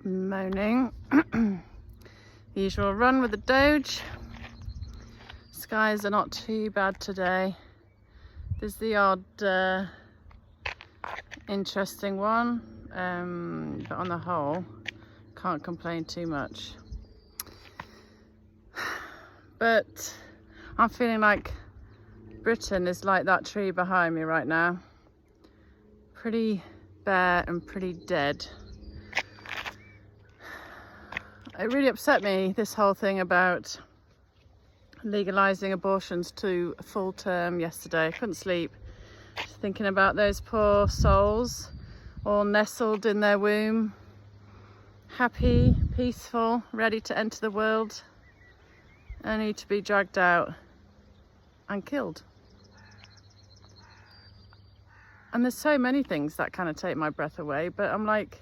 Moaning. Usual run with the Doge. Skies are not too bad today. There's the odd interesting one, but on the whole, can't complain too much. But I'm feeling like Britain is like that tree behind me right now. Pretty bare and pretty dead. It really upset me, this whole thing about legalising abortions to full term yesterday. I couldn't sleep, just thinking about those poor souls all nestled in their womb, happy, peaceful, ready to enter the world, only to be dragged out and killed. And there's so many things that kind of take my breath away, but I'm like,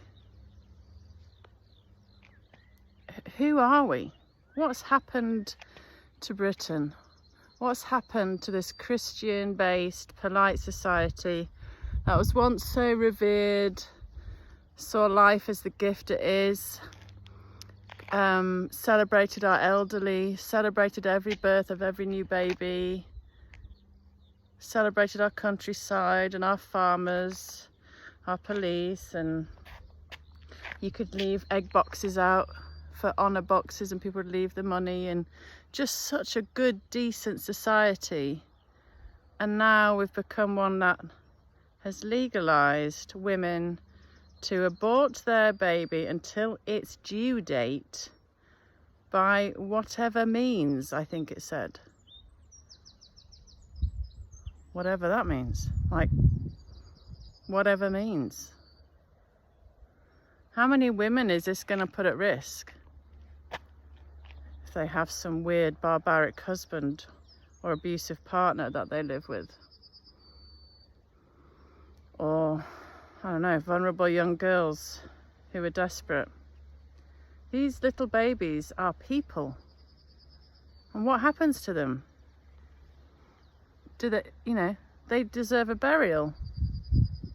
who are we? What's happened to Britain? What's happened to this Christian-based, polite society that was once so revered, saw life as the gift it is, celebrated our elderly, celebrated every birth of every new baby, celebrated our countryside and our farmers, our police, and you could leave egg boxes out for honour boxes and people would leave the money, and just such a good, decent society. And now we've become one that has legalised women to abort their baby until its due date by whatever means, I think it said. Whatever that means. Like, whatever means. How many women is this going to put at risk? If they have some weird barbaric husband or abusive partner that they live with. Or, I don't know, vulnerable young girls who are desperate. These little babies are people. And what happens to them? Do they, they deserve a burial.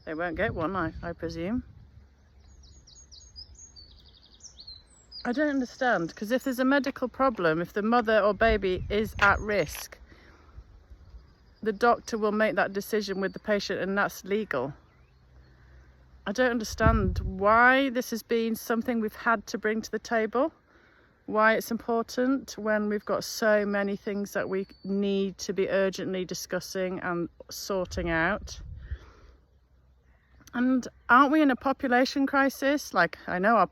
They won't get one, I presume. I don't understand, because if there's a medical problem, if the mother or baby is at risk, the doctor will make that decision with the patient, and that's legal. I don't understand why this has been something we've had to bring to the table, why it's important when we've got so many things that we need to be urgently discussing and sorting out. And aren't we in a population crisis? Like, I know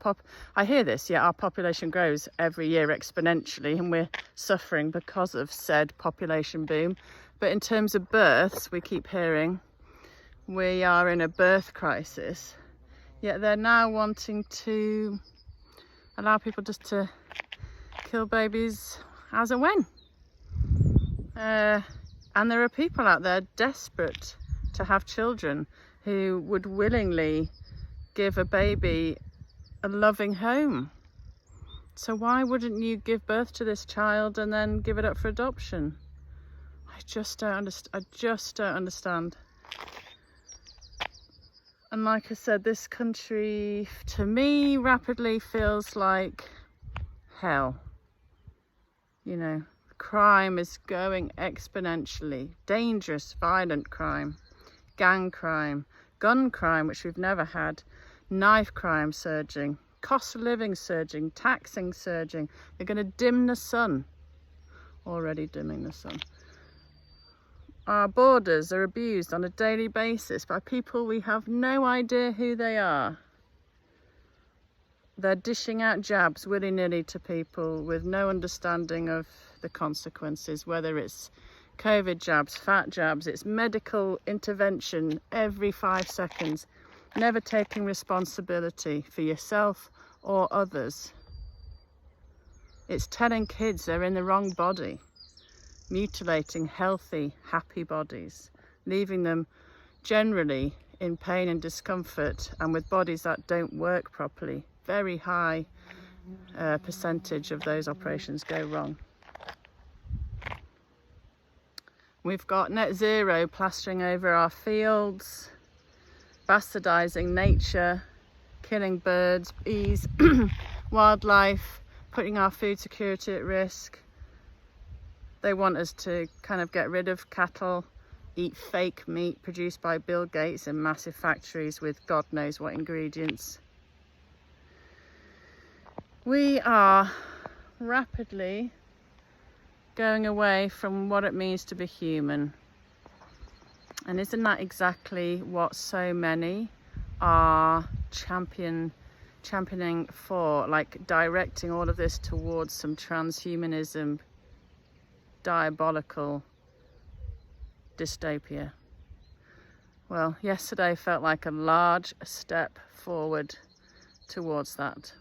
I hear this, our population grows every year exponentially and we're suffering because of said population boom. But in terms of births, we keep hearing we are in a birth crisis. Yet they're now wanting to allow people just to kill babies as and when. And there are people out there desperate to have children who would willingly give a baby a loving home. So why wouldn't you give birth to this child and then give it up for adoption? I just don't understand. And like I said, this country, to me, rapidly feels like hell. Crime is going exponentially. Dangerous, violent crime. Gang crime, gun crime, which we've never had, knife crime surging, cost of living surging, taxing surging. They're going to dim the sun. Already dimming the sun. Our borders are abused on a daily basis by people we have no idea who they are. They're dishing out jabs willy-nilly to people with no understanding of the consequences, whether it's COVID jabs, fat jabs, it's medical intervention every 5 seconds, never taking responsibility for yourself or others. It's telling kids they're in the wrong body, mutilating healthy, happy bodies, leaving them generally in pain and discomfort and with bodies that don't work properly. Very high percentage of those operations go wrong. We've got net zero plastering over our fields, bastardising nature, killing birds, bees, wildlife, putting our food security at risk. They want us to kind of get rid of cattle, eat fake meat produced by Bill Gates in massive factories with God knows what ingredients. We are rapidly going away from what it means to be human. And isn't that exactly what so many are championing for, like directing all of this towards some transhumanism, diabolical dystopia? Well, yesterday felt like a large step forward towards that.